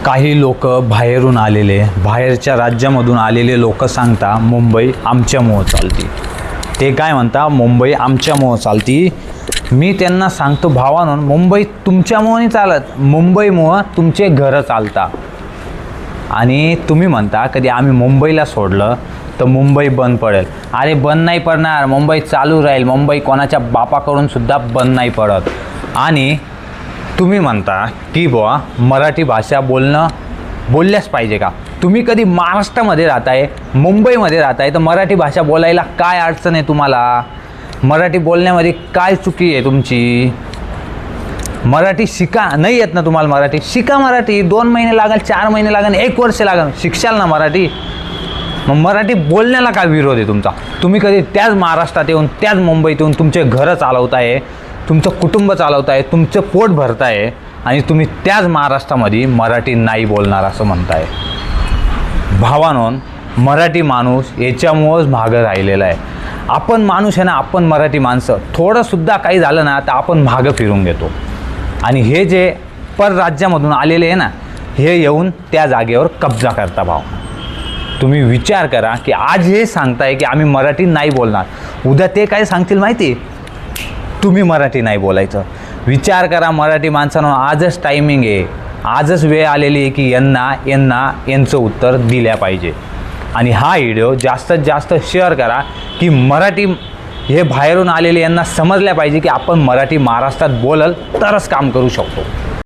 काही लोक बाहेरून आलेले, बाहेरच्या राज्यामधून आलेले लोक सांगता मुंबई आमच्यामुळं चालती. ते काय म्हणता, मुंबई आमच्यामुळं चालती. मी त्यांना सांगतो, भावांनो, मुंबई तुमच्यामुळं नाही चालत, मुंबईमुळं तुमचे घरं चालता. आणि तुम्ही म्हणता कधी आम्ही मुंबईला सोडलं तर मुंबई बंद पडेल. अरे बंद नाही पडणार, मुंबई चालू राहील. मुंबई कोणाच्या बापाकडून सुद्धा बंद नाही पडत. आणि तुम्ही म्हणता की बुवा मराठी भाषा बोलल्याच पाहिजे का? तुम्ही कधी महाराष्ट्रामध्ये राहताय, मुंबईमध्ये राहताय, तर मराठी भाषा बोलायला काय अडचण आहे तुम्हाला? मराठी बोलण्यामध्ये काय चुकी आहे तुमची? मराठी शिका. नाही येत ना तुम्हाला मराठी? शिका मराठी. 2 महिने लागेल, 4 महिने लागेल, 1 वर्ष लागेल, शिकशाल ना मराठी. मग मराठी बोलण्याला काय विरोध आहे तुमचा? तुम्ही कधी त्याच महाराष्ट्रात येऊन, त्याच मुंबईत येऊन तुमचे घरं चालवताय, तुमचं कुटुंब चालवताय, तुमचं पोट भरताय, आणि तुम्ही त्याच महाराष्ट्रामध्ये मराठी नाही बोलणार असं म्हणताय. भावांनो, मराठी माणूस याच्यामुळंच मागं राहिलेला आहे. आपण माणूस आहे ना, आपण मराठी माणसं थोडंसुद्धा काही झालं ना तर आपण मागं फिरून घेतो. आणि हे जे परराज्यामधून आलेले आहे ना, हे येऊन त्या जागेवर कब्जा करता. भाव, तुम्ही विचार करा की आज हे सांगताय की आम्ही मराठी नाही बोलणार, उद्या ते काय सांगतील माहिती? तुम्ही मराठी नाही बोलायचं. विचार करा मराठी माणसांनो, आजच टायमिंग आहे, आजच वेळ आलेली आहे की यांचं उत्तर दिल्या पाहिजे. आणि हा व्हिडिओ जास्तीत जास्त शेअर करा की मराठी हे बाहेरून आलेले यांना समजल्या पाहिजे की आपण मराठी महाराष्ट्रात बोलल तरच काम करू शकतो.